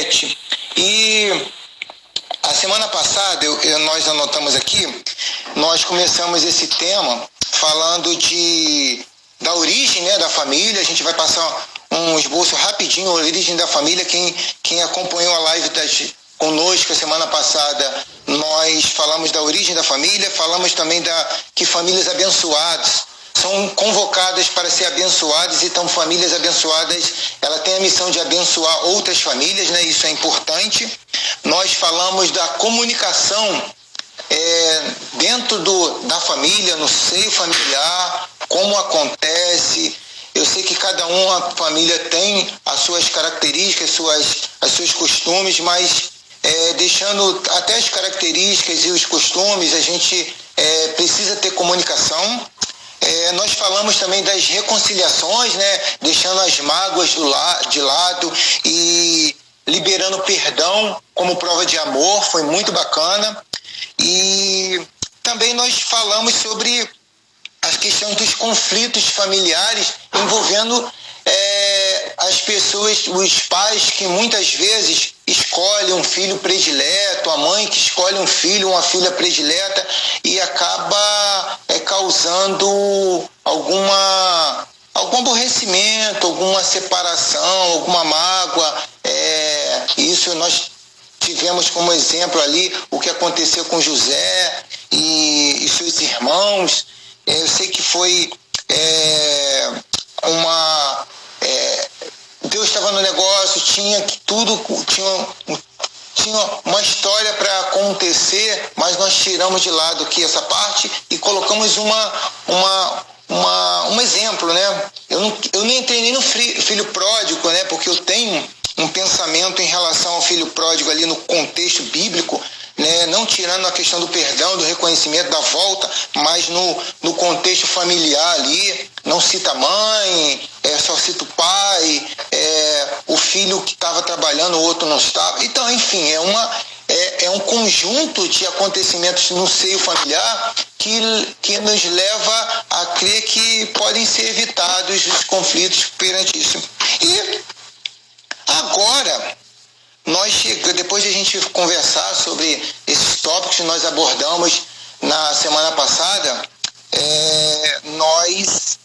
7. E a semana passada, nós anotamos aqui, nós começamos esse tema falando da origem, né, da família. A gente vai passar um esboço rapidinho, a origem da família. Quem acompanhou a live conosco a semana passada, nós falamos da origem da família, falamos também que famílias abençoadas são convocadas para ser abençoadas. Então, famílias abençoadas, ela tem a missão de abençoar outras famílias, né? Isso é importante. Nós falamos da comunicação dentro da família, no seio familiar, como acontece. Eu sei que cada uma família tem as suas características, os seus costumes, mas deixando até as características e os costumes, a gente precisa ter comunicação. Nós falamos também das reconciliações, né? Deixando as mágoas de lado e liberando perdão como prova de amor. Foi muito bacana. E também nós falamos sobre as questões dos conflitos familiares envolvendo as pessoas, os pais que muitas vezes escolhem um filho predileto, a mãe que escolhe um filho, uma filha predileta, e acaba causando algum aborrecimento, alguma separação, alguma mágoa. Isso nós tivemos como exemplo ali o que aconteceu com José e seus irmãos. Eu sei que foi Deus estava no negócio, tinha uma história para acontecer, mas nós tiramos de lado aqui essa parte e colocamos um exemplo, né? Eu não entrei nem no filho pródigo, né? Porque eu tenho um pensamento em relação ao filho pródigo ali no contexto bíblico, né? Não tirando a questão do perdão, do reconhecimento, da volta, mas no contexto familiar ali, não cita a mãe, só cita o pai, o filho que estava trabalhando, o outro não estava. Então, enfim, é um conjunto de acontecimentos no seio familiar que nos leva a crer que podem ser evitados os conflitos perante isso. E agora, depois de a gente conversar sobre esses tópicos que nós abordamos na semana passada, nós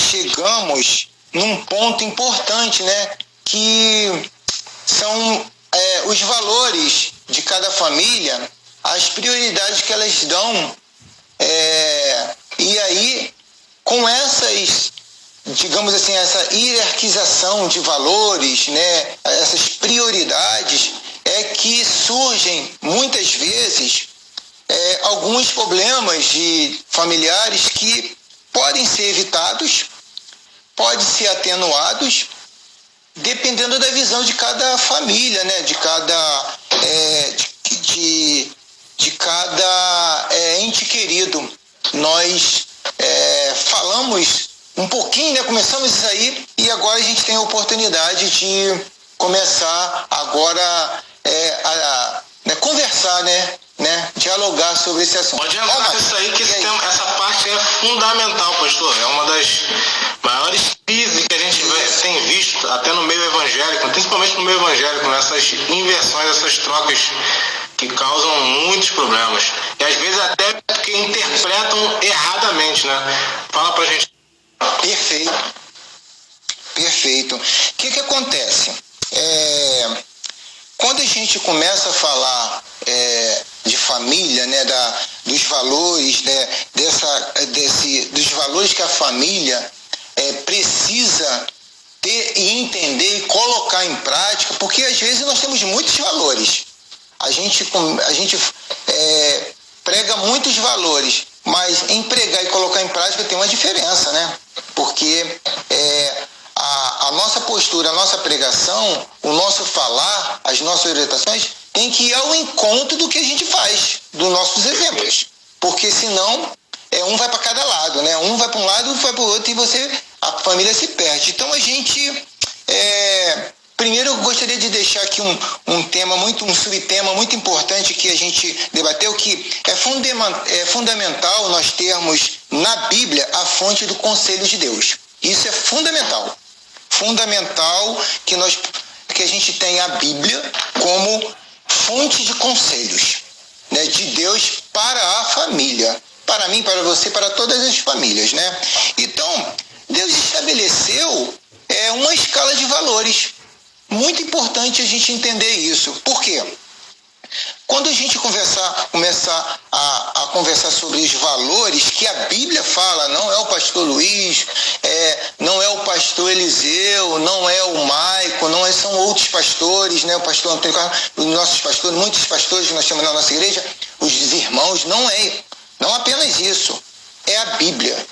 chegamos num ponto importante, né? Que são os valores de cada família, as prioridades que elas dão. E aí, com essas, digamos assim, essa hierarquização de valores, né, essas prioridades, que surgem muitas vezes alguns problemas de familiares que podem ser evitados, podem ser atenuados, dependendo da visão de cada família, né, de cada ente querido. Nós falamos um pouquinho, né? Começamos isso aí e agora a gente tem a oportunidade de começar agora a conversar, né? Dialogar sobre esse assunto. Pode entrar nisso aí, que essa parte é fundamental, pastor. É uma das maiores crises que a gente tem visto até no meio evangélico, principalmente no meio evangélico, nessas inversões, essas trocas que causam muitos problemas. E às vezes até porque interpretam erradamente, né? Fala pra gente. Perfeito. O que acontece? Quando a gente começa a falar de família, né, dos valores, né, dos valores que a família precisa ter e entender e colocar em prática, porque às vezes nós temos muitos valores. A gente prega muitos valores, mas em pregar e colocar em prática tem uma diferença, né? Porque a nossa postura, a nossa pregação, o nosso falar, as nossas orientações tem que ir ao encontro do que a gente faz, dos nossos exemplos. Porque senão, um vai para cada lado, né? Um vai para um lado, outro vai para o outro e a família se perde. Então a gente... Primeiro eu gostaria de deixar aqui um subtema muito importante que a gente debateu, que é fundamental nós termos na Bíblia a fonte do conselho de Deus. Isso é fundamental. Fundamental que porque a gente tem a Bíblia como fonte de conselhos, né, de Deus para a família, para mim, para você, para todas as famílias, né? Então, Deus estabeleceu uma escala de valores. Muito importante a gente entender isso. Por quê? Quando a gente começar a conversar sobre os valores que a Bíblia fala, não é o pastor Luiz, não é o pastor Eliseu, não é o Maico, são outros pastores, né? O pastor Antônio Carlos, os nossos pastores, muitos pastores que nós temos na nossa igreja, os irmãos, não apenas isso, é a Bíblia,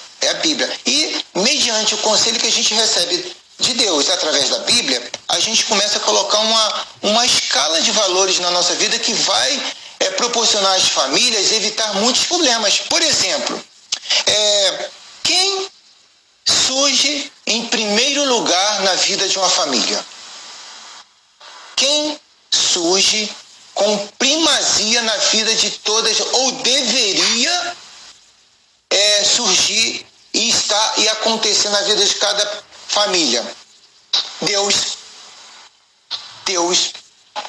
E mediante o conselho que a gente recebe de Deus através da Bíblia, a gente começa a colocar uma escala de valores na nossa vida que vai proporcionar às famílias evitar muitos problemas. Por exemplo, quem surge em primeiro lugar na vida de uma família? Quem surge com primazia na vida de todas, ou deveria surgir e acontecer na vida de cada família? Deus.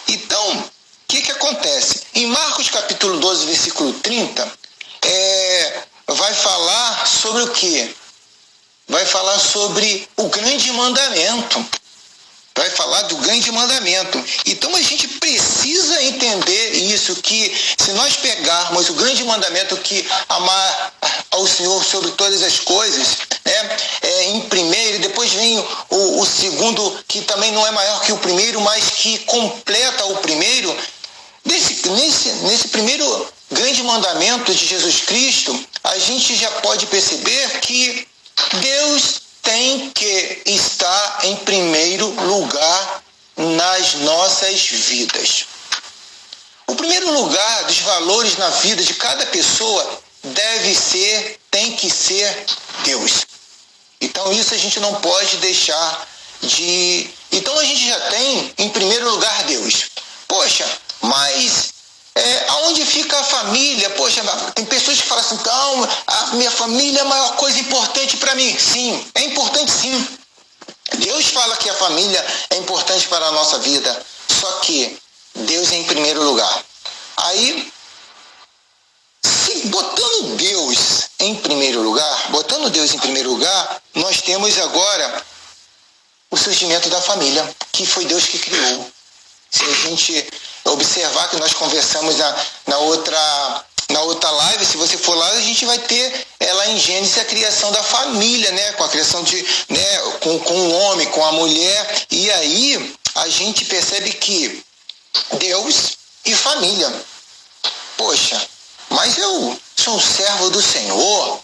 Então, o que acontece? Em Marcos capítulo 12, versículo 30, vai falar sobre o quê? Vai falar sobre o grande mandamento. Vai falar do grande mandamento. Então a gente precisa entender isso, que se nós pegarmos o grande mandamento, que amar ao Senhor sobre todas as coisas, né, em primeiro, depois vem o segundo, que também não é maior que o primeiro, mas que completa o primeiro. Nesse primeiro grande mandamento de Jesus Cristo, a gente já pode perceber que Deus tem que estar em primeiro lugar nas nossas vidas. O primeiro lugar dos valores na vida de cada pessoa tem que ser Deus. Então isso a gente não pode deixar de... Então a gente já tem em primeiro lugar Deus. Poxa, mas aonde fica a família? Poxa, tem pessoas que falam assim, então, a minha família é a maior coisa importante para mim. Sim, é importante sim. Deus fala que a família é importante para a nossa vida, só que Deus é em primeiro lugar. Aí, botando Deus em primeiro lugar, nós temos agora o surgimento da família, que foi Deus que criou. Se a gente observar que nós conversamos na outra live, se você for lá, a gente vai ter lá em Gênesis a criação da família, né? Com a criação com o homem, com a mulher. E aí a gente percebe que Deus e família. Poxa, mas eu sou um servo do Senhor.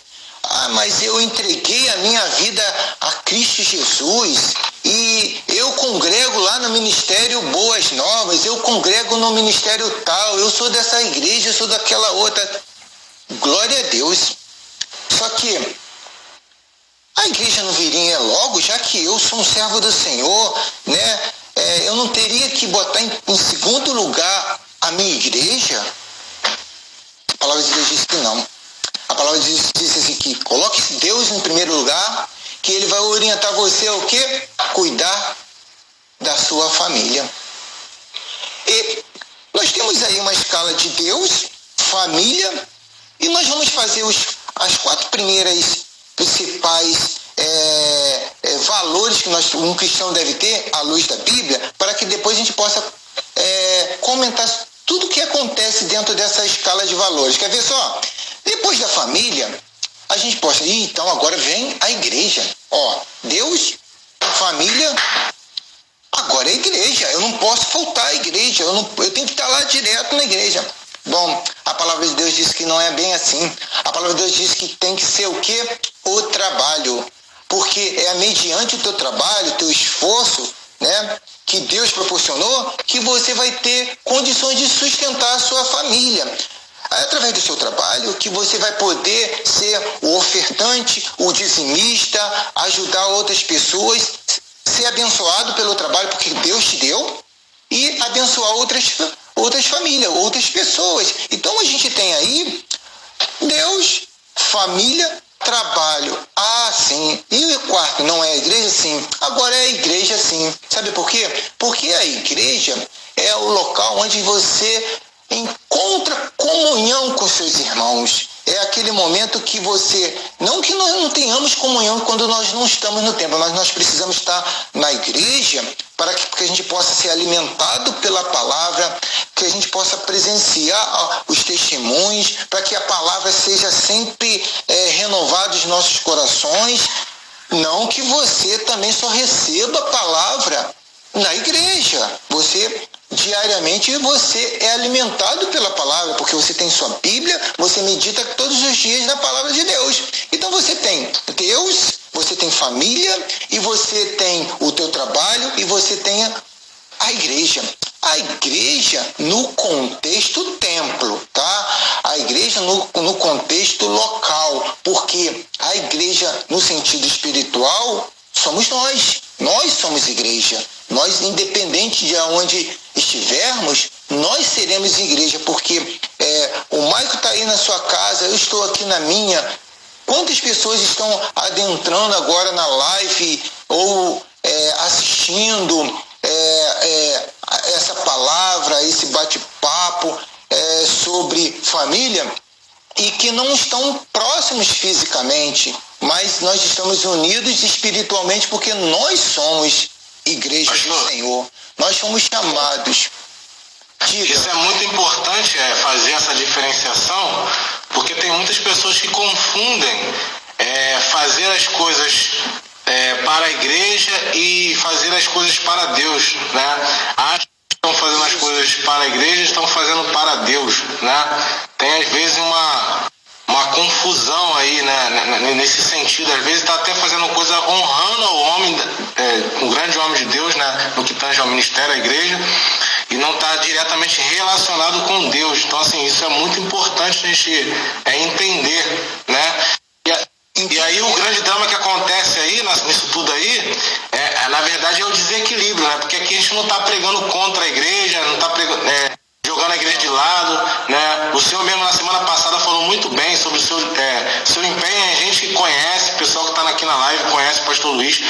Mas eu entreguei a minha vida a Cristo Jesus e eu congrego lá no Ministério Boas Novas, eu congrego no Ministério tal, eu sou dessa igreja, eu sou daquela outra. Glória a Deus. Só que a igreja não viria logo, já que eu sou um servo do Senhor, né? Eu não teria que botar em segundo lugar a minha igreja? A palavra de Deus diz que não. A palavra de Deus diz assim, que coloque Deus em primeiro lugar, que Ele vai orientar você a o quê? Cuidar da sua família. E nós temos aí uma escala de Deus, família, e nós vamos fazer as 4 primeiras principais valores que um cristão deve ter à luz da Bíblia, para que depois a gente possa comentar tudo o que acontece dentro dessa escala de valores. Quer ver só? Depois da família, a gente possa... então agora vem a igreja. Deus, família, agora é a igreja. Eu não posso faltar à igreja. Eu tenho que estar lá direto na igreja. Bom, a palavra de Deus diz que não é bem assim. A palavra de Deus diz que tem que ser o quê? O trabalho. Porque é mediante o teu trabalho, o teu esforço, né, que Deus proporcionou, que você vai ter condições de sustentar a sua família. Através do seu trabalho, que você vai poder ser o ofertante, o dizimista, ajudar outras pessoas, ser abençoado pelo trabalho, porque Deus te deu, e abençoar outras famílias, outras pessoas. Então a gente tem aí Deus, família Trabalho, sim. E o quarto, não é a igreja? Sim. Agora é a igreja, sim. Sabe por quê? Porque a igreja é o local onde você encontra comunhão com seus irmãos. É aquele momento que você... Não que nós não tenhamos comunhão quando nós não estamos no templo, mas nós precisamos estar na igreja para que a gente possa ser alimentado pela palavra, que a gente possa presenciar os testemunhos, para que a palavra seja sempre renovada nos nossos corações. Não que você também só receba a palavra na igreja. Diariamente você é alimentado pela palavra, porque você tem sua Bíblia, você medita todos os dias na palavra de Deus. Então você tem Deus, você tem família, e você tem o teu trabalho, e você tem a igreja. A igreja no contexto templo, tá? A igreja no contexto local, porque a igreja no sentido espiritual somos nós. Nós somos igreja. Nós, independente de onde estivermos, nós seremos igreja, porque o Maico está aí na sua casa, eu estou aqui na minha. Quantas pessoas estão adentrando agora na live ou assistindo essa palavra, esse bate-papo sobre família, e que não estão próximos fisicamente, mas nós estamos unidos espiritualmente, porque nós somos igreja do Senhor. Nós fomos chamados. Isso é muito importante, fazer essa diferenciação, porque tem muitas pessoas que confundem fazer as coisas para a igreja e fazer as coisas para Deus, né? Acham que estão fazendo as coisas para a igreja e estão fazendo para Deus, né? Tem às vezes uma confusão aí, né, nesse sentido. Às vezes está até fazendo coisa honrando ao homem, um grande homem de Deus, né, no que tange ao ministério, à igreja, e não está diretamente relacionado com Deus. Então, assim, isso é muito importante a gente entender, né? E aí o grande drama que acontece aí, nisso tudo aí, na verdade é o desequilíbrio, né? Porque aqui a gente não está pregando contra a igreja, não está jogando a igreja de lado, né? O senhor mesmo na semana passada falou muito bem sobre o seu empenho. A gente conhece, o pessoal que está aqui na live conhece o pastor Luiz,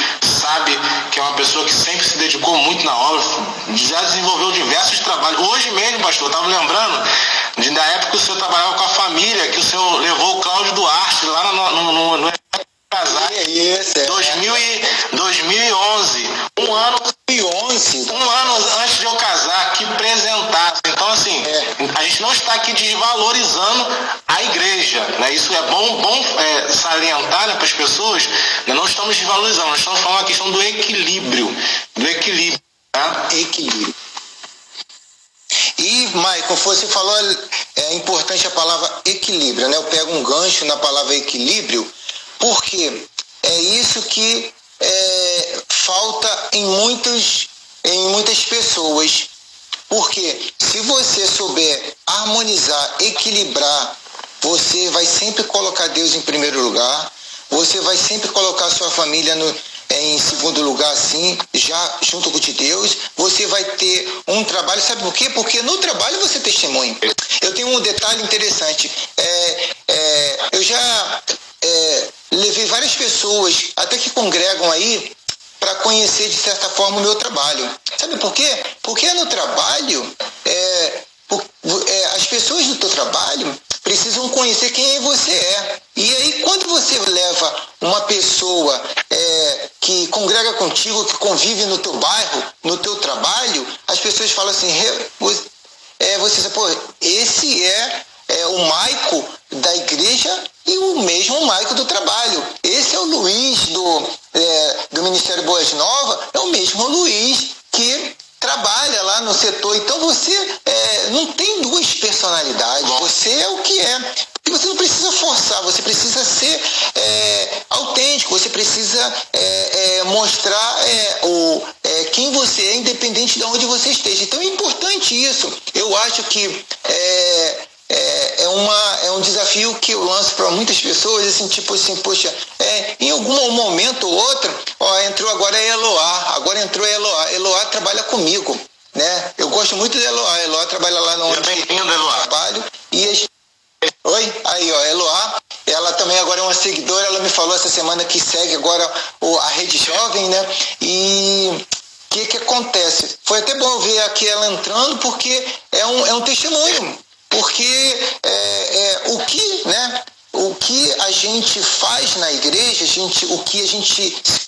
sabe que é uma pessoa que sempre se dedicou muito na obra, já desenvolveu diversos trabalhos. Hoje mesmo, pastor, eu estava lembrando da época que o senhor trabalhava com a família, que o senhor levou o Cláudio Duarte lá no casar, 2011, um ano antes de eu casar, que apresentasse. Então, assim, a gente não está aqui desvalorizando a igreja, né? Isso é bom salientar, né, para as pessoas, né? Não estamos desvalorizando, nós estamos falando a questão do equilíbrio, tá? Equilíbrio. E, Maicon, você falou, é importante a palavra equilíbrio, né? Eu pego um gancho na palavra equilíbrio, porque é isso que falta em muitas pessoas. Porque se você souber harmonizar, equilibrar, você vai sempre colocar Deus em primeiro lugar, você vai sempre colocar sua família em segundo lugar, assim, já junto com de Deus. Você vai ter um trabalho, sabe por quê? Porque no trabalho você testemunha. Eu tenho um detalhe interessante. Eu já levei várias pessoas, até que congregam aí, para conhecer de certa forma o meu trabalho. Sabe por quê? Porque no trabalho, as pessoas do teu trabalho precisam conhecer quem você é. E aí, quando você leva uma pessoa que congrega contigo, que convive no teu bairro, no teu trabalho, as pessoas falam assim, esse é o Maico da igreja e o mesmo Maico do trabalho. Esse é o Luiz do Ministério Boas Novas, é o mesmo Luiz que trabalha lá no setor. Então você não tem duas personalidades, você é o que é. E você não precisa forçar, você precisa ser autêntico, você precisa mostrar quem você é, independente de onde você esteja. Então é importante isso. Eu acho que é um desafio que eu lanço para muitas pessoas, assim, tipo assim, poxa, em algum momento ou outro, entrou agora a Eloá, Eloá trabalha comigo, né? Eu gosto muito da Eloá trabalha lá no trabalho. E Oi? Aí, Eloá, ela também agora agora é uma seguidora, ela me falou essa semana que segue agora a Rede Jovem, né? E o que acontece? Foi até bom ver aqui ela entrando, porque é um testemunho. Porque o que a gente faz na igreja,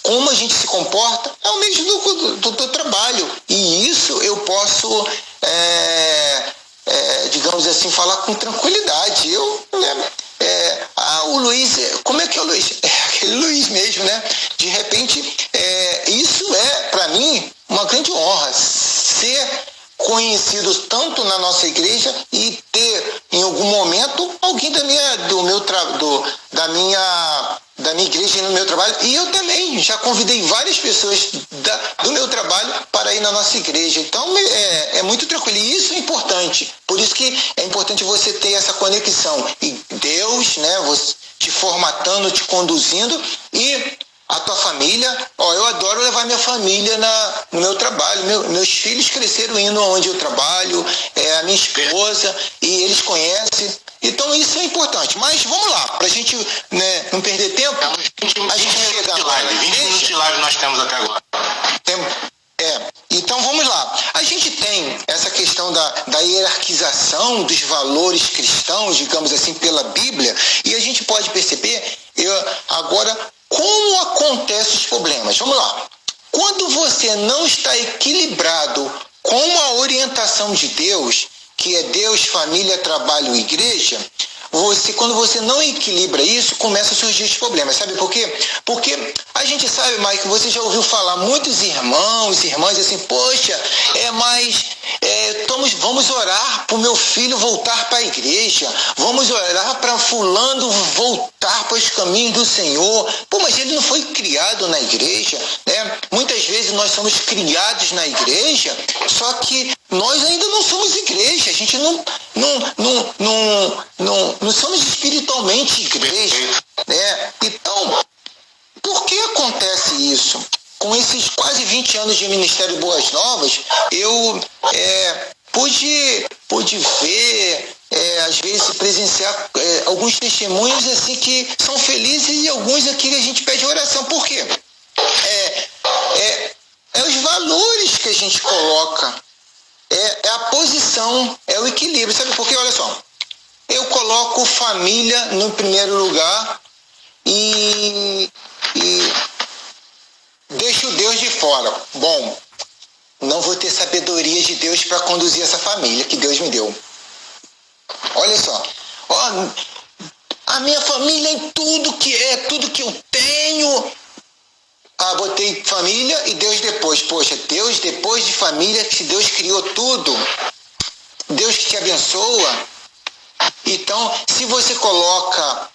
como a gente se comporta, é o mesmo do trabalho. E isso eu posso, digamos assim, falar com tranquilidade. O Luiz, como é que é o Luiz? É aquele Luiz mesmo, né? De repente, isso para mim, uma grande honra, ser conhecido tanto na nossa igreja e ter, em algum momento, alguém da minha igreja no meu trabalho. E eu também já convidei várias pessoas do meu trabalho para ir na nossa igreja. Então, é muito tranquilo. E isso é importante. Por isso que é importante você ter essa conexão. E Deus, né, você te formatando, te conduzindo, e a tua família. Eu adoro levar minha família no meu trabalho. Meus filhos cresceram indo onde eu trabalho, a minha esposa, e eles conhecem. Então isso é importante. Mas vamos lá, para a gente, né, não perder tempo, a gente chegar lá. 20 minutos de live nós temos até agora. Então vamos lá. A gente tem essa questão da hierarquização dos valores cristãos, digamos assim, pela Bíblia, e a gente pode perceber agora como acontecem os problemas. Vamos lá. Quando você não está equilibrado com a orientação de Deus, que é Deus, família, trabalho, igreja, quando você não equilibra isso, começa a surgir os problemas. Sabe por quê? Porque a gente sabe, Mike, você já ouviu falar muitos irmãos, irmãs, assim, poxa, vamos orar para o meu filho voltar para a igreja, vamos orar para fulano voltar para os caminhos do Senhor. Mas ele não foi criado na igreja, né? Muitas vezes nós somos criados na igreja, só que nós ainda não somos igreja, a gente não somos espiritualmente igreja, né? Então, por que acontece isso? Com esses quase 20 anos de Ministério Boas Novas, eu pude ver, às vezes presenciar alguns testemunhos assim que são felizes, e alguns aqui que a gente pede oração. Por quê? Os valores que a gente coloca, é a posição, é o equilíbrio. Sabe por quê? Olha só, eu coloco família no primeiro lugar e deixo Deus de fora. Bom, não vou ter sabedoria de Deus para conduzir essa família que Deus me deu. Olha só, a minha família em tudo que eu tenho. Botei família e Deus depois. Poxa, Deus depois de família, se Deus criou tudo, Deus que te abençoa. Então, se você coloca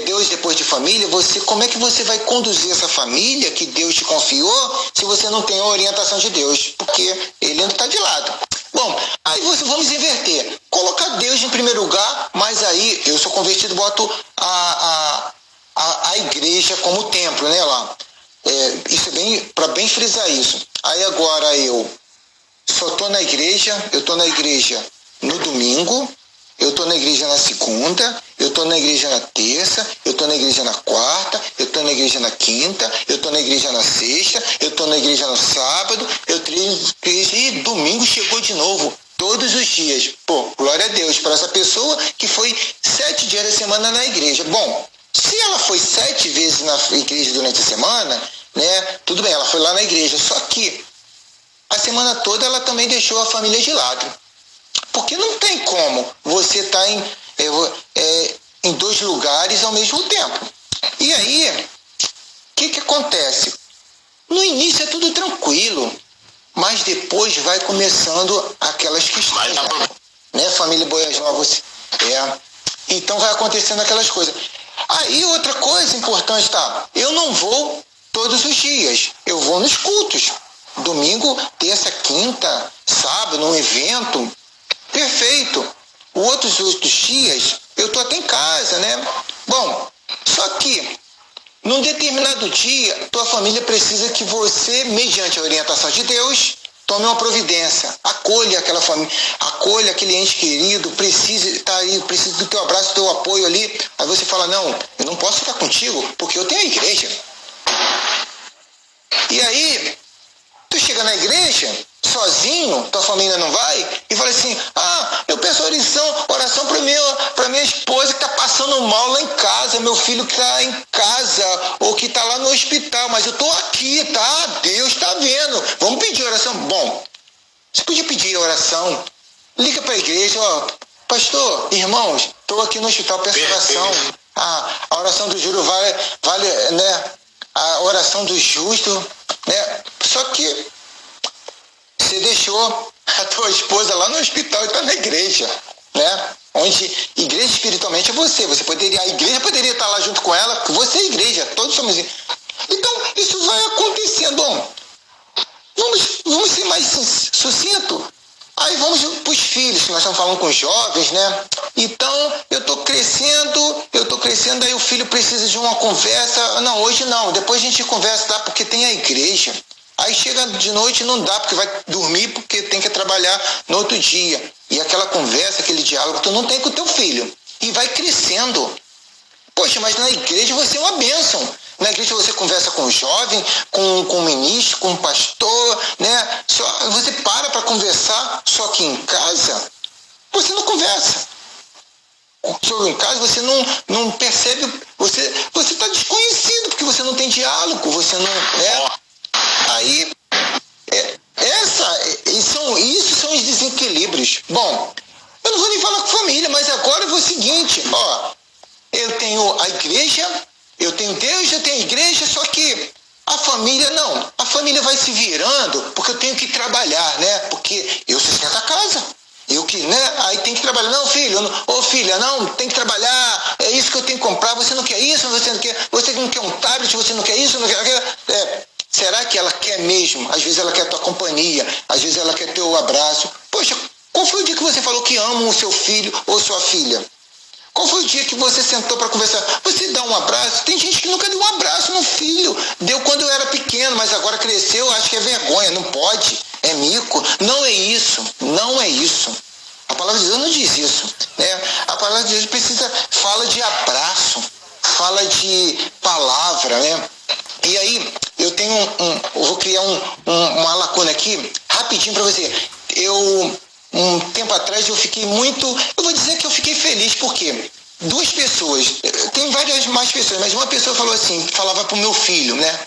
Deus depois de família, como é que você vai conduzir essa família que Deus te confiou se você não tem a orientação de Deus? Porque Ele não está de lado. Bom, aí vamos inverter. Colocar Deus em primeiro lugar, mas aí eu sou convertido, boto a igreja como templo, né, lá. Isso é para bem frisar isso. Aí agora eu só estou na igreja, eu estou na igreja no domingo, eu estou na igreja na segunda, eu estou na igreja na terça, eu estou na igreja na quarta, eu estou na igreja na quinta, eu estou na igreja na sexta, eu estou na igreja no sábado, e domingo chegou de novo, todos os dias. Glória a Deus para essa pessoa que foi 7 dias da semana na igreja. Bom, se ela foi 7 vezes na igreja durante a semana, né, tudo bem, ela foi lá na igreja, só que a semana toda ela também deixou a família de lado. Porque não tem como você estar em 2 lugares ao mesmo tempo. E aí, o que acontece? No início é tudo tranquilo, mas depois vai começando aquelas questões, né? Família Boas Novas. Então vai acontecendo aquelas coisas. Aí outra coisa importante, eu não vou todos os dias, eu vou nos cultos. Domingo, terça, quinta, sábado, num evento, perfeito. Outros dias, eu estou até em casa, né? Bom, só que, num determinado dia, tua família precisa que você, mediante a orientação de Deus, tome uma providência, acolha aquela família, acolha aquele ente querido, precisa tá aí, precisa do teu abraço, do teu apoio ali. Aí você fala, não, eu não posso ficar contigo, porque eu tenho a igreja. E aí, tu chega na igreja, sozinho, tua família não vai, e fala assim, eu peço oração para minha esposa que está passando mal lá em casa, meu filho que está em casa, ou que está lá no hospital, mas eu estou aqui, tá? Deus está vendo, vamos pedir oração. Bom, você podia pedir oração, liga para a igreja, pastor, irmãos, estou aqui no hospital, peço oração. A oração do juro vale, né? A oração do justo, né? Só que você deixou a tua esposa lá no hospital e está na igreja, né? Onde igreja espiritualmente é você. A igreja poderia estar lá junto com ela, você é igreja, todos somos. Então, isso vai acontecendo. Bom, vamos ser mais sucinto. Aí vamos para os filhos, que nós estamos falando com os jovens, né? Então, eu estou crescendo, aí o filho precisa de uma conversa. Não, hoje não, depois a gente conversa, tá? Porque tem a igreja. Aí chega de noite e não dá, porque vai dormir, porque tem que trabalhar no outro dia. E aquela conversa, aquele diálogo, tu não tem com o teu filho. E vai crescendo. Poxa, mas na igreja você é uma bênção. Na igreja você conversa com o jovem, com o ministro, com o pastor, né? Você para conversar, só que em casa você não conversa. Em casa você não percebe, você está desconhecido, porque você não tem diálogo, você não... Aí, isso são os desequilíbrios. Bom, eu não vou nem falar com família, mas agora eu vou o seguinte, eu tenho a igreja, eu tenho Deus, eu tenho a igreja, só que a família não. A família vai se virando, porque eu tenho que trabalhar, né? Porque eu sustento a casa. Eu que, né? Aí tem que trabalhar. Não, filho, filha, não, tem que trabalhar, é isso que eu tenho que comprar, você não quer isso, você não quer um tablet, você não quer isso, não quer... Será que ela quer mesmo? Às vezes ela quer tua companhia, às vezes ela quer teu abraço. Poxa, qual foi o dia que você falou que ama o seu filho ou sua filha? Qual foi o dia que você sentou para conversar? Você dá um abraço? Tem gente que nunca deu um abraço no filho. Deu quando eu era pequeno, mas agora cresceu, acho que é vergonha. Não pode, é mico. Não é isso, não é isso. A palavra de Deus não diz isso, né? A palavra de Deus fala de abraço, fala de palavra, né? E aí, eu vou criar uma lacuna aqui, rapidinho para você. Um tempo atrás, eu vou dizer que eu fiquei feliz, porque duas pessoas, tem várias mais pessoas, mas uma pessoa falou assim, falava pro meu filho, né?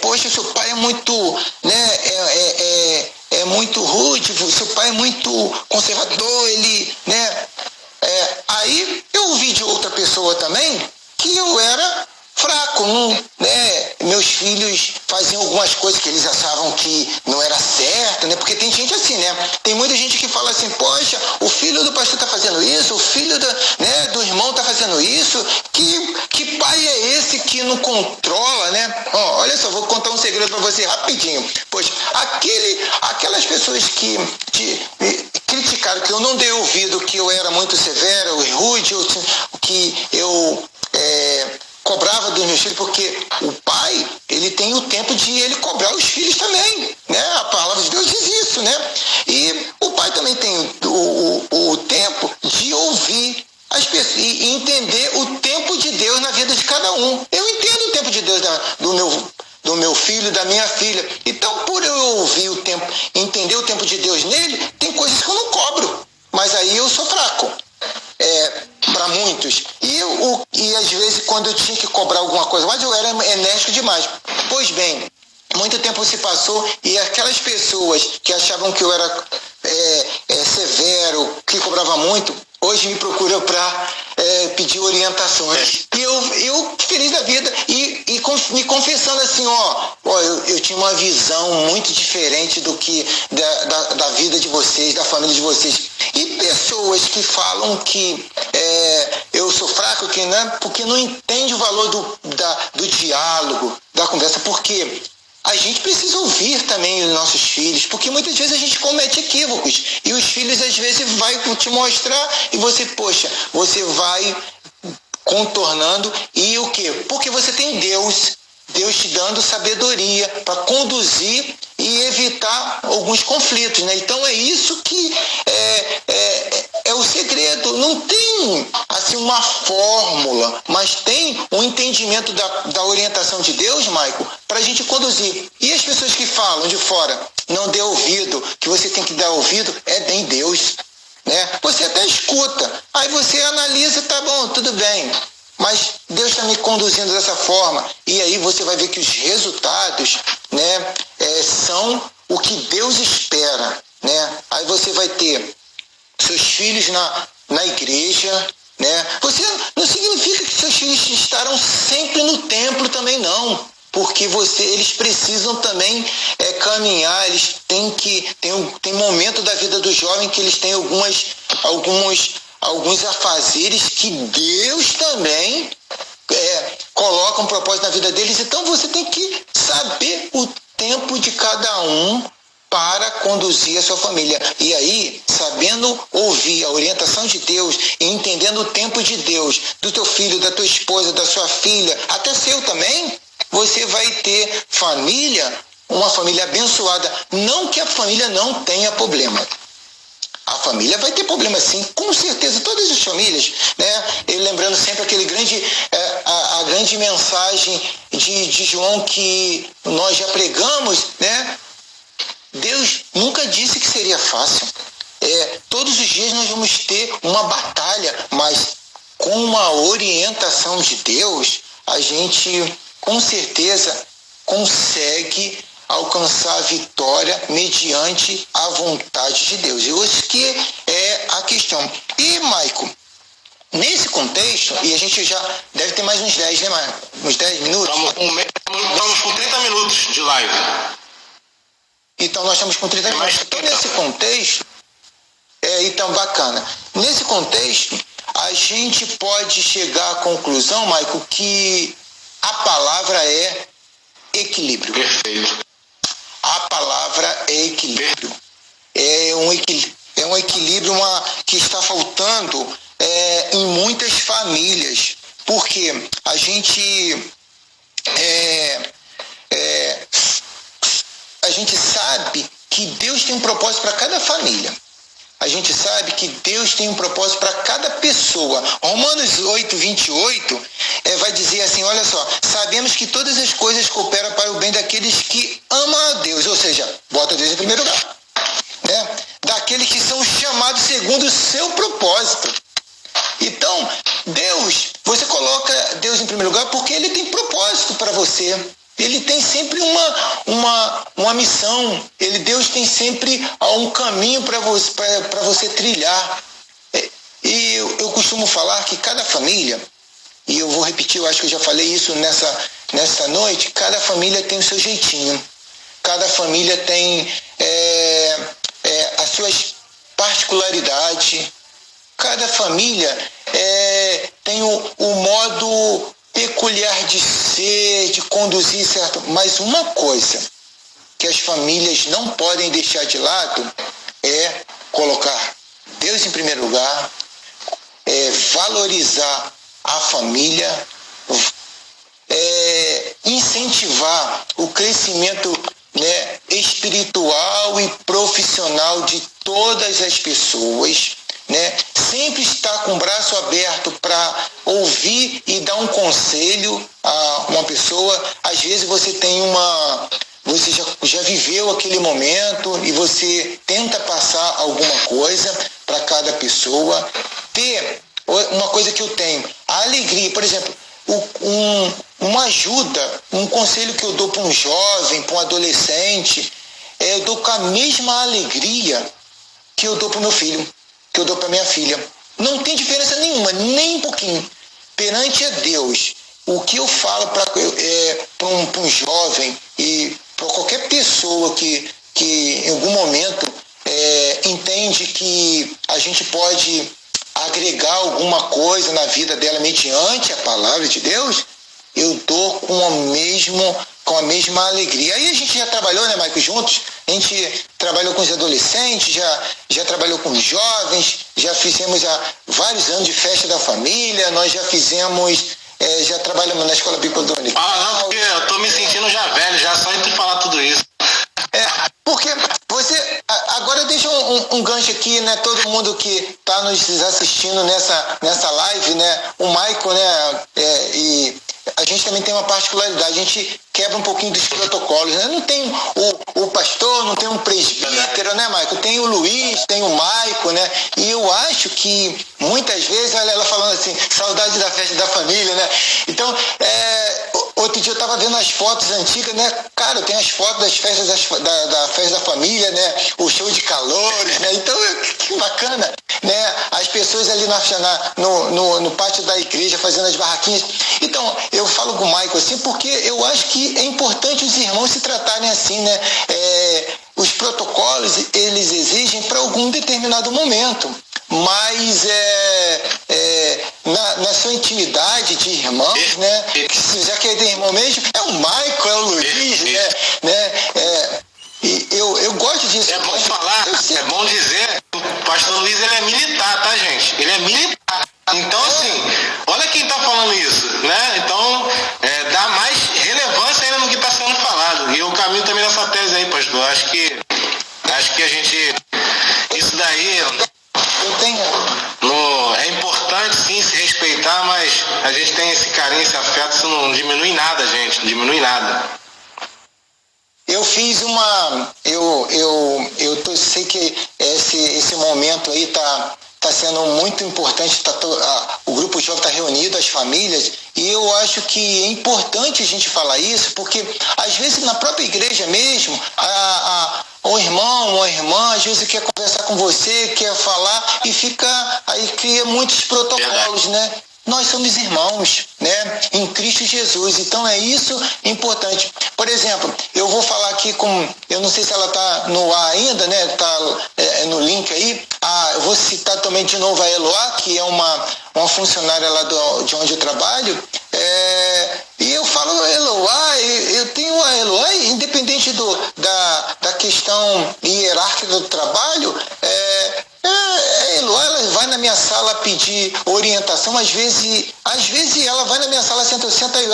Poxa, seu pai é muito, né? É muito rude, seu pai é muito conservador, ele, né? Aí, eu ouvi de outra pessoa também, que eu era fraco, né? Meus filhos faziam algumas coisas que eles achavam que não era certo, né? Porque tem gente assim, né? Tem muita gente que fala assim, poxa, o filho do pastor está fazendo isso, o filho do irmão está fazendo isso, que pai é esse que não controla, né? Olha só, vou contar um segredo para você rapidinho. Poxa, aquelas pessoas que me criticaram que eu não dei ouvido, que eu era muito severo, rude, que eu cobrava dos meus filhos, porque o pai, ele tem o tempo de ele cobrar os filhos também, né? A palavra de Deus diz isso, né? E o pai também tem o tempo de ouvir as pessoas e entender o tempo de Deus na vida de cada um. Eu entendo o tempo de Deus do meu filho, da minha filha. Então, por eu ouvir o tempo, entender o tempo de Deus nele, tem coisas que eu não cobro, mas aí eu sou fraco. Para muitos. E às vezes, quando eu tinha que cobrar alguma coisa, mas eu era enérgico demais. Pois bem, muito tempo se passou e aquelas pessoas que achavam que eu era severo, que cobrava muito, hoje me procuram para pedir orientações. E eu feliz da vida e me confessando assim, eu tinha uma visão muito diferente do que da vida de vocês, da família de vocês. E pessoas que falam que eu sou fraco, porque não entende o valor do diálogo, da conversa, porque a gente precisa ouvir também os nossos filhos, porque muitas vezes a gente comete equívocos, e os filhos às vezes vai te mostrar, e você vai contornando, e o quê? Porque você tem Deus te dando sabedoria para conduzir e evitar alguns conflitos, né? Então é isso que é o segredo. Não tem assim uma fórmula, mas tem um entendimento da orientação de Deus, Maico, para a gente conduzir. E as pessoas que falam de fora, não dê ouvido, que você tem que dar ouvido, é em Deus, né? Você até escuta, aí você analisa, tá bom, tudo bem, mas Deus está me conduzindo dessa forma. E aí você vai ver que os resultados, né, são o que Deus espera, né? Aí você vai ter seus filhos na igreja, né? Você não significa que seus filhos estarão sempre no templo também, não. Porque eles precisam também caminhar, eles têm que... Tem momento da vida do jovem que eles têm alguns afazeres que Deus também coloca um propósito na vida deles. Então você tem que saber o tempo de cada um para conduzir a sua família. E aí, sabendo ouvir a orientação de Deus e entendendo o tempo de Deus, do teu filho, da tua esposa, da sua filha, até seu também, você vai ter uma família abençoada. Não que a família não tenha problema. A família vai ter problema sim, com certeza, todas as famílias, né? E lembrando sempre aquele a grande mensagem de João que nós já pregamos, né? Deus nunca disse que seria fácil. Todos os dias nós vamos ter uma batalha, mas com uma orientação de Deus, a gente com certeza consegue alcançar a vitória mediante a vontade de Deus. Eu acho que é a questão. E, Maico, nesse contexto, e a gente já deve ter mais uns 10, né, Maico? Uns 10 minutos? Estamos com 30 minutos de live. Então, nós estamos com 30 minutos. Então, nesse contexto, então, bacana. Nesse contexto, a gente pode chegar à conclusão, Maico, que a palavra é equilíbrio. Perfeito. A palavra é equilíbrio. É um equilíbrio que está faltando em muitas famílias. Porque a gente sabe que Deus tem um propósito para cada família. A gente sabe que Deus tem um propósito para cada pessoa. Romanos 8, 28 vai dizer assim, olha só, sabemos que todas as coisas cooperam para o bem daqueles que amam a Deus, ou seja, bota Deus em primeiro lugar, né? Daqueles que são chamados segundo o seu propósito. Então, você coloca Deus em primeiro lugar porque Ele tem propósito para você. Ele tem sempre uma missão. Deus tem sempre um caminho para você trilhar. E eu costumo falar que cada família, e eu vou repetir, eu acho que eu já falei isso nessa noite, cada família tem o seu jeitinho. Cada família tem as suas particularidades. Cada família tem o modo peculiar de ser, de conduzir, certo? Mas uma coisa que as famílias não podem deixar de lado é colocar Deus em primeiro lugar, valorizar a família, incentivar o crescimento, né, espiritual e profissional de todas as pessoas, né? Sempre estar com o braço aberto para ouvir e dar um conselho a uma pessoa. Às vezes você já viveu aquele momento e você tenta passar alguma coisa para cada pessoa. Ter uma coisa que eu tenho, a alegria, por exemplo, uma ajuda, um conselho que eu dou para um jovem, para um adolescente, eu dou com a mesma alegria que eu dou para o meu filho, que eu dou para minha filha. Não tem diferença nenhuma, nem um pouquinho. Perante a Deus, o que eu falo para um jovem e para qualquer pessoa que em algum momento entende que a gente pode agregar alguma coisa na vida dela mediante a palavra de Deus, eu dou com a mesma alegria. Aí a gente já trabalhou, né, Maico, juntos? A gente trabalhou com os adolescentes, já trabalhou com os jovens, já fizemos vários anos de festa da família, nós já trabalhamos na escola bíblica dominical. Não, porque eu tô me sentindo já velho, já só de tu falar tudo isso. Porque você... Agora deixa um gancho aqui, né? Todo mundo que está nos assistindo nessa live, né? O Michael, né? E a gente também tem uma particularidade, a gente quebra um pouquinho dos protocolos, né? Não tem o pastor, não tem um presbítero, né, Michael? Tem o Luiz, tem o Michael, né? E eu acho que muitas vezes, olha ela falando assim, saudade da festa da família, né? Então, outro dia eu estava vendo as fotos antigas, né? Cara, tem as fotos das festas da festa da família, né? O show de calores, né? Então, que bacana, né? As pessoas ali no pátio da igreja fazendo as barraquinhas. Então, eu falo com o Michael assim, porque eu acho que é importante os irmãos se tratarem assim, né? Os protocolos, eles exigem para algum determinado momento, mas na sua intimidade de irmãos, né? Já que é de irmão mesmo, é o Michael, é o Luiz, né? E eu gosto disso. É bom falar, é bom dizer que o pastor Luiz, ele é militar, tá, gente? Ele é militar. Então, assim, olha quem tá falando isso, né? Então, dá mais relevância ainda no que está sendo falado. E eu caminho também nessa tese aí, pastor. Acho que a gente... Isso daí... Eu tenho... É importante, sim, se respeitar, mas a gente tem esse carinho, esse afeto, isso não diminui nada, gente. Não diminui nada. Eu fiz uma... sei que esse momento aí tá sendo muito importante, o grupo jovem está reunido, as famílias, e eu acho que é importante a gente falar isso, porque às vezes na própria igreja mesmo, o irmão ou a irmã, às vezes quer conversar com você, quer falar, e aí cria muitos protocolos, né? Nós somos irmãos, né? Em Cristo Jesus. Então é isso importante. Por exemplo, eu vou falar aqui eu não sei se ela está no ar ainda, né? Está no link aí. Eu vou citar também de novo a Eloá, que é uma funcionária lá de onde eu trabalho. E eu falo Eloá, eu tenho a Eloá, independente da questão hierárquica do trabalho, Eloá, ela vai na minha sala pedir orientação, às vezes ela vai na minha sala, senta aí,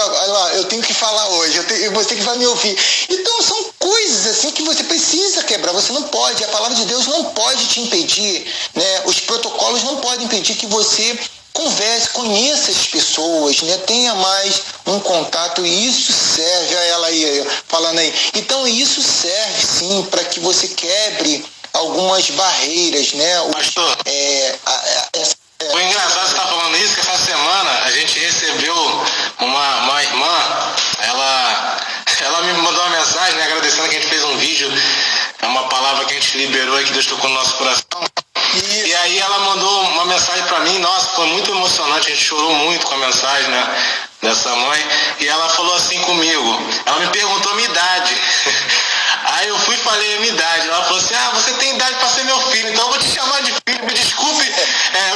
eu tenho que falar hoje, você que vai me ouvir. Então são coisas assim que você precisa quebrar, você não pode, a palavra de Deus não pode te impedir, né? Os protocolos não podem impedir que você converse, conheça as pessoas, né? Tenha mais um contato, e isso serve, a ela aí falando aí. Então isso serve sim para que você quebre algumas barreiras, né? Pastor, o engraçado você tá falando isso, que essa semana a gente recebeu uma irmã, ela me mandou uma mensagem, né, agradecendo que a gente fez um vídeo, é uma palavra que a gente liberou e que Deus tocou no nosso coração. E aí ela mandou uma mensagem para mim, nossa, foi muito emocionante, a gente chorou muito com a mensagem, né, dessa mãe, e ela falou assim comigo, ela me perguntou a minha idade. Aí eu fui e falei a minha idade. Ela falou assim, você tem idade para ser meu filho, então eu vou te chamar de filho, me desculpe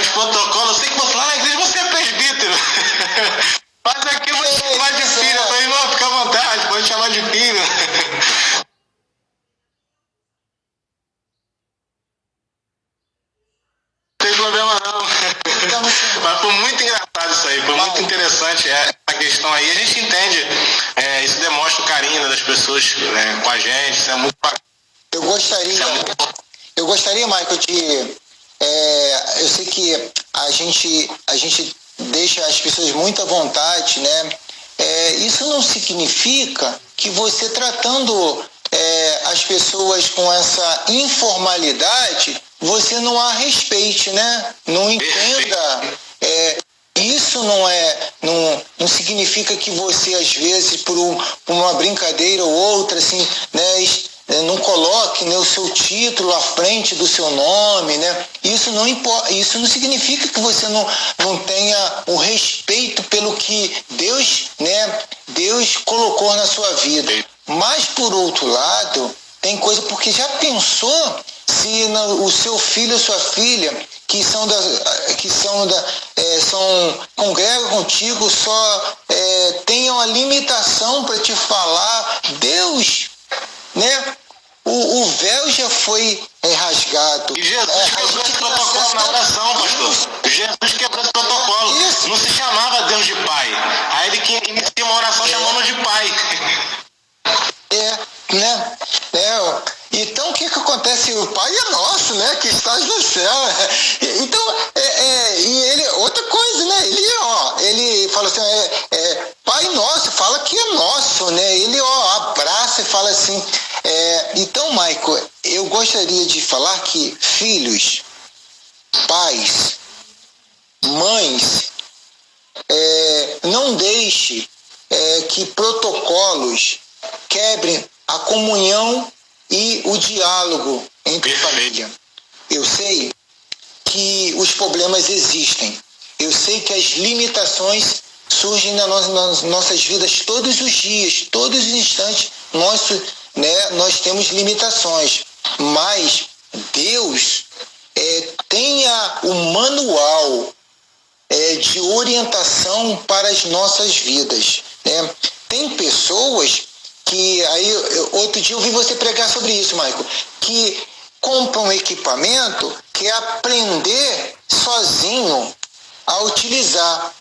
os protocolos, eu sei que você lá na igreja você é presbítero. Mas aqui eu vou te chamar de filho. Eu falei, não, fica à vontade, pode chamar de filho. Não tem problema não. Mas foi muito engraçado isso aí, foi muito interessante essa questão aí. A gente entende, isso demonstra o carinho das pessoas com a gente, isso é muito bacana. Eu gostaria, Michael, eu sei que a gente deixa as pessoas muito à vontade, né? Isso não significa que você tratando as pessoas com essa informalidade, você não a respeite, né? Não entenda. Isso não significa que você, às vezes, por uma brincadeira ou outra, assim, né, não coloque, né, o seu título à frente do seu nome, né? Isso não significa que você não tenha o respeito pelo que Deus colocou na sua vida. Mas, por outro lado, tem coisa, porque já pensou se o seu filho ou sua filha congregam contigo, só tenham a limitação para te falar, Deus, né? O véu já foi rasgado. E Jesus quebrou esse protocolo na oração, pastor. Jesus quebrou esse protocolo. Isso. Não se chamava Deus de Pai. Aí ele que inicia uma oração chamando de Pai. Então, e ele, outra coisa, né? Ele fala assim, Pai Nosso, fala que é nosso, né? Ele, abraça e fala assim. Então, Michael, eu gostaria de falar que filhos, pais, mães, não deixe que protocolos quebrem a comunhão e o diálogo entre família. Eu sei que os problemas existem. Eu sei que as limitações surgem nas nossas vidas todos os dias, todos os instantes. Nós temos limitações. Mas Deus tenha o manual de orientação para as nossas vidas, né? Tem pessoas que, outro dia eu vi você pregar sobre isso, Michael, que compram equipamento, que é aprender sozinho a utilizar.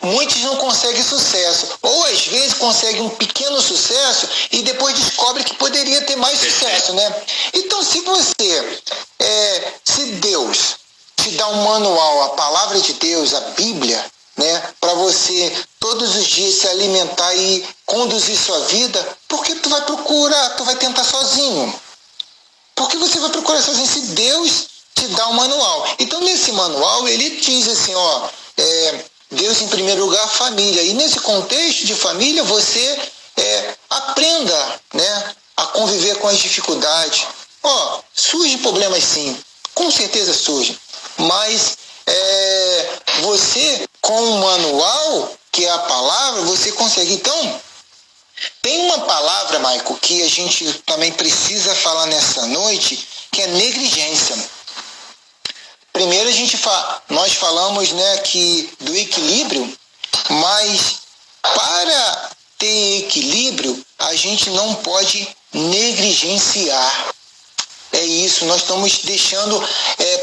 Muitos não conseguem sucesso, ou às vezes conseguem um pequeno sucesso e depois descobre que poderia ter mais sucesso, né? Então, se Deus te dá um manual, a palavra de Deus, a Bíblia, né, para você todos os dias se alimentar e conduzir sua vida, por que tu vai tentar sozinho? Por que você vai procurar sozinho se Deus te dá um manual? Então, nesse manual, ele diz assim, Deus em primeiro lugar, família. E nesse contexto de família, você aprenda, né, a conviver com as dificuldades. Surgem problemas sim, com certeza surgem. Mas você, com o manual, que é a palavra, você consegue. Então, tem uma palavra, Michael, que a gente também precisa falar nessa noite, que é negligência. Primeiro nós falamos, né, do equilíbrio, mas para ter equilíbrio, a gente não pode negligenciar. É isso, nós estamos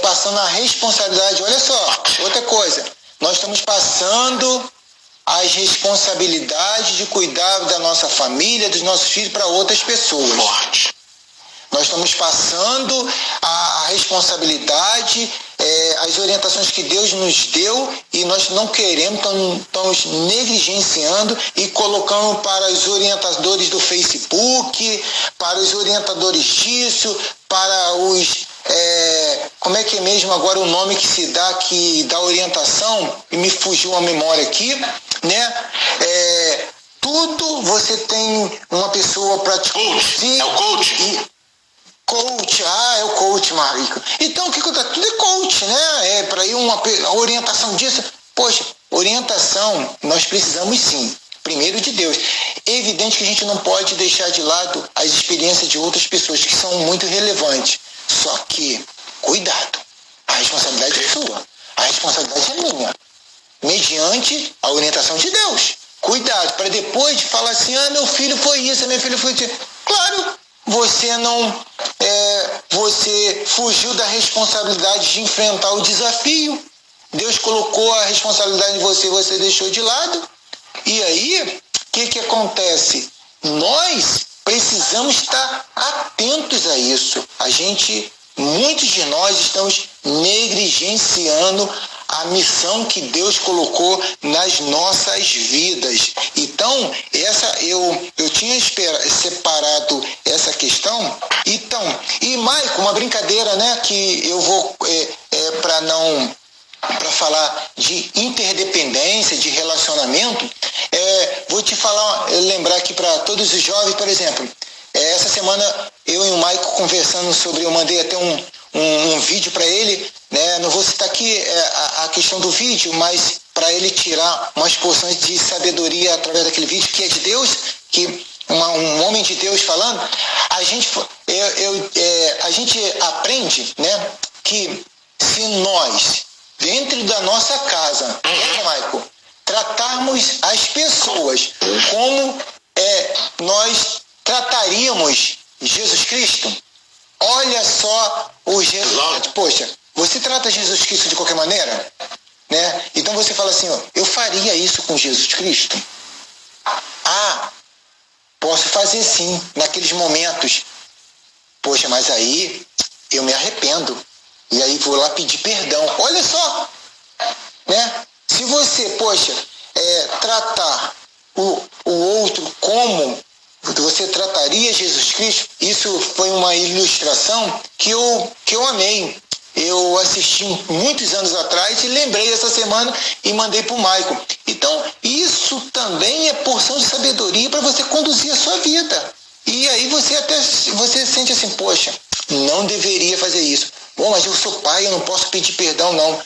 passando a responsabilidade. Olha só, outra coisa, nós estamos passando as responsabilidades de cuidar da nossa família, dos nossos filhos para outras pessoas. Forte. Nós estamos passando a responsabilidade, as orientações que Deus nos deu, e nós não queremos, estamos negligenciando e colocando para os orientadores do Facebook, para os orientadores disso, para os... como é que é mesmo agora o nome que dá orientação? E me fugiu a memória aqui, né? Tudo você tem uma pessoa para te conduzir. É o coach. Coach, é o coach, Marico. Então, o que eu tô? Tudo é coach, né? Para ir uma orientação disso. Poxa, orientação nós precisamos sim. Primeiro de Deus. É evidente que a gente não pode deixar de lado as experiências de outras pessoas que são muito relevantes. Só que, cuidado, a responsabilidade é sua. A responsabilidade é minha. Mediante a orientação de Deus. Cuidado, para depois de falar assim, meu filho foi isso, meu filho foi isso. Claro, você fugiu da responsabilidade de enfrentar o desafio. Deus colocou a responsabilidade em você deixou de lado. E aí, o que acontece? Nós precisamos estar atentos a isso. Muitos de nós estamos negligenciando a missão que Deus colocou nas nossas vidas. Então, eu tinha separado essa questão. Então, e Michael, uma brincadeira, né, que eu vou, para falar de interdependência, de relacionamento, vou te lembrar aqui para todos os jovens, por exemplo, essa semana eu e o Michael conversando eu mandei até um vídeo para ele, né? Não vou citar aqui a questão do vídeo, mas para ele tirar umas porções de sabedoria através daquele vídeo que é de Deus, que um homem de Deus falando, a gente aprende, né, que se nós, dentro da nossa casa, Michael, tratarmos as pessoas como nós trataríamos Jesus Cristo, olha só o Jesus. Poxa, você trata Jesus Cristo de qualquer maneira? Né? Então você fala assim, eu faria isso com Jesus Cristo? Posso fazer sim, naqueles momentos. Poxa, mas aí eu me arrependo. E aí vou lá pedir perdão. Olha só, né? Se você, tratar o outro como você trataria Jesus Cristo, isso foi uma ilustração que eu amei. Eu assisti muitos anos atrás e lembrei essa semana e mandei para o Michael. Então, isso também é porção de sabedoria para você conduzir a sua vida. E aí você sente assim, poxa, não deveria fazer isso. Bom, mas eu sou pai, eu não posso pedir perdão, não.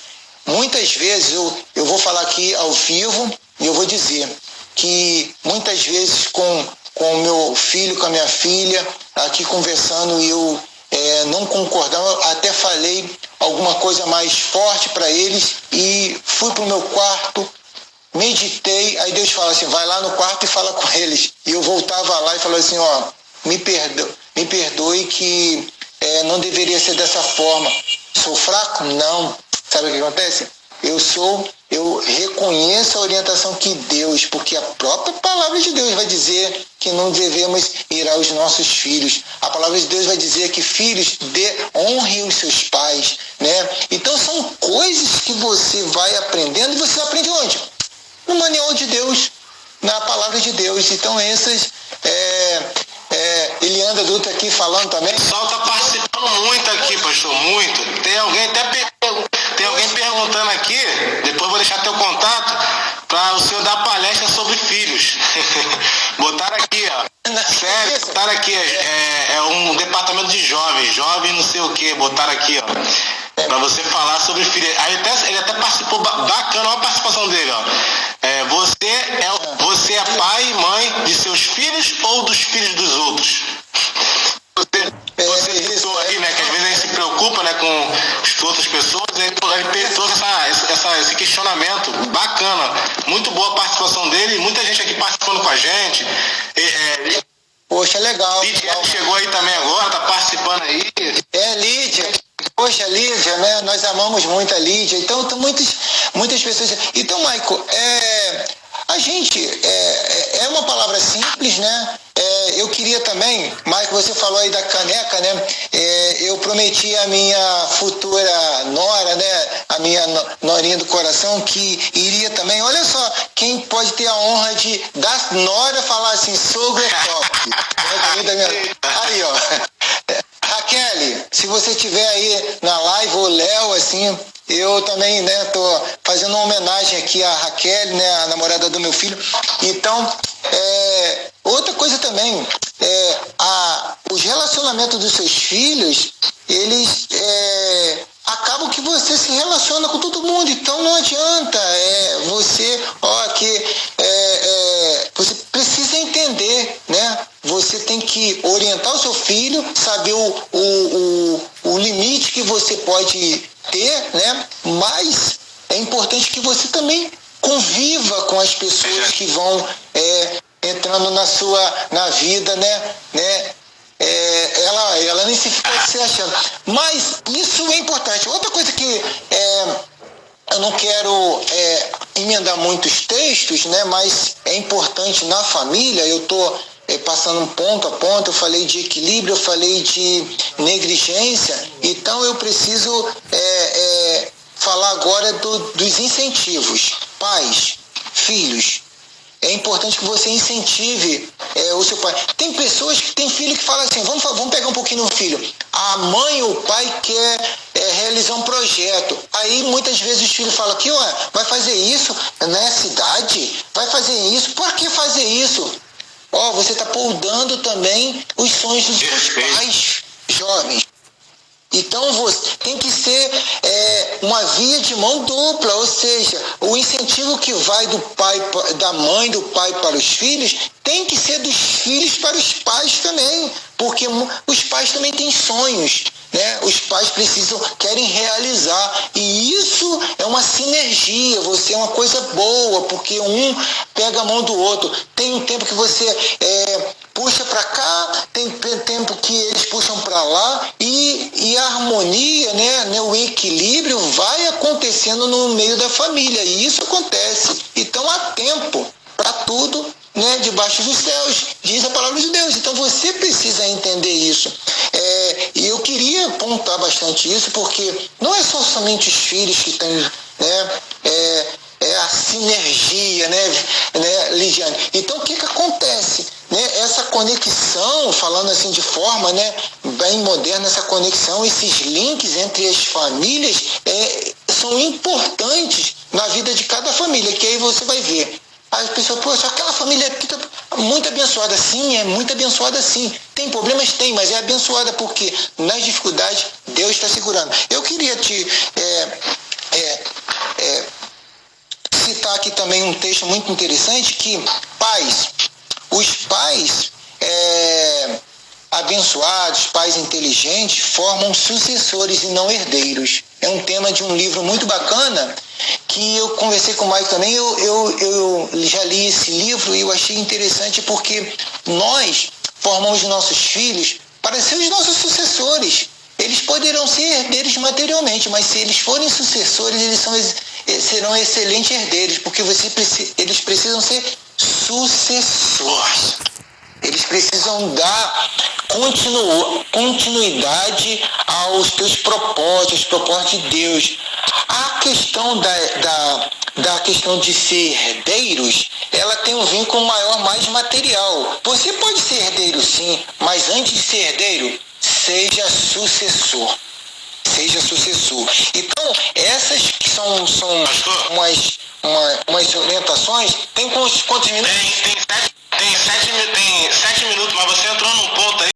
Muitas vezes, eu vou falar aqui ao vivo e eu vou dizer que muitas vezes com o meu filho, com a minha filha, aqui conversando, eu não concordava, até falei alguma coisa mais forte para eles e fui para o meu quarto, meditei, aí Deus fala assim, vai lá no quarto e fala com eles. E eu voltava lá e falava assim, me perdoe que não deveria ser dessa forma. Sou fraco? Não. Sabe o que acontece? Eu reconheço a orientação que Deus, porque a própria palavra de Deus vai dizer que não devemos ir aos nossos filhos. A palavra de Deus vai dizer que filhos honrem os seus pais, né? Então são coisas que você vai aprendendo e você aprende onde? No manual de Deus, na palavra de Deus. Então essas... Eliandra Dutra aqui falando também. O pessoal está participando muito aqui, pastor, muito. Tem alguém perguntando aqui, depois vou deixar teu contato, para o senhor dar palestra sobre filhos. Botaram aqui, sério, botaram aqui, é um departamento de jovem não sei o que, botaram aqui, para você falar sobre filhos. Aí ele até participou, bacana, olha a participação dele, Você é pai e mãe de seus filhos ou dos filhos dos outros? Você citou aí, né, que às vezes a gente se preocupa, né, com as outras pessoas, e ele trouxe esse questionamento bacana. Muito boa a participação dele, muita gente aqui participando com a gente. Poxa, legal. Lídia chegou aí também agora, tá participando aí. Lídia. Poxa, Lídia, né? Nós amamos muito a Lídia. Então, muitas pessoas... Então, Michael, a gente... É uma palavra simples, né? Eu queria também... Michael, você falou aí da caneca, né? Eu prometi à minha futura nora, né? A minha norinha do coração, que iria também... Olha só, quem pode ter a honra de da nora falar assim, sogro é top. Aí, ó... Raquel, se você estiver aí na live, ou Léo, assim, eu também, né, tô fazendo uma homenagem aqui à Raquel, né, a namorada do meu filho. Então, outra coisa também, os relacionamentos dos seus filhos, eles acabam que você se relaciona com todo mundo, então não adianta você precisa entender, né? Você tem que orientar o seu filho, saber o limite que você pode ter, né? Mas é importante que você também conviva com as pessoas que vão entrando na vida, né? Ela nem se fica se achando. Mas isso é importante. Outra coisa que eu não quero emendar muitos textos, né? Mas é importante na família. Eu estou passando um ponto a ponto. Eu falei de equilíbrio, eu falei de negligência. Então eu preciso falar agora dos incentivos. Pais, filhos. É importante que você incentive o seu pai. Tem pessoas que tem filho que falam assim, vamos pegar um pouquinho no filho. A mãe ou o pai quer realizar um projeto. Aí muitas vezes os filhos falam aqui, vai fazer isso na cidade? Vai fazer isso? Por que fazer isso? Você está podando também os sonhos dos seus pais jovens. Então tem que ser uma via de mão dupla, ou seja, o incentivo que vai da mãe, do pai para os filhos, tem que ser dos filhos para os pais também, porque os pais também têm sonhos, né? Os pais querem realizar, e isso é uma sinergia, você é uma coisa boa, porque um pega a mão do outro. Tem um tempo que você puxa para cá, tem tempo que eles puxam para lá, e a harmonia, né, o equilíbrio vai acontecendo no meio da família, e isso acontece. Então há tempo para tudo, né, debaixo dos céus, diz a palavra de Deus. Então você precisa entender isso. E eu queria apontar bastante isso, porque não é só somente os filhos que têm, né, é a sinergia, né, Lidiane? Então, o que acontece? Né? Essa conexão, falando assim de forma, né, bem moderna, essa conexão, esses links entre as famílias são importantes na vida de cada família, que aí você vai ver. As pessoas, poxa, aquela família aqui tá muito abençoada. Sim, é muito abençoada, sim. Tem problemas? Tem, mas é abençoada porque nas dificuldades Deus está segurando. Eu queria te citar aqui também um texto muito interessante que os pais abençoados, pais inteligentes, formam sucessores e não herdeiros. É um tema de um livro muito bacana que eu conversei com o Mike também. Eu já li esse livro e eu achei interessante porque nós formamos nossos filhos para ser os nossos sucessores. Eles poderão ser herdeiros materialmente, mas se eles forem sucessores, eles serão excelentes herdeiros, porque eles precisam ser sucessores. Eles precisam dar continuidade aos teus propósitos, aos propósitos de Deus. A questão da questão de ser herdeiros, ela tem um vínculo maior, mais material. Você pode ser herdeiro, sim, mas antes de ser herdeiro, seja sucessor. Seja sucessor. Então, essas são umas orientações. Tem quantos minutos? Tem 7 minutos, mas você entrou num ponto aí.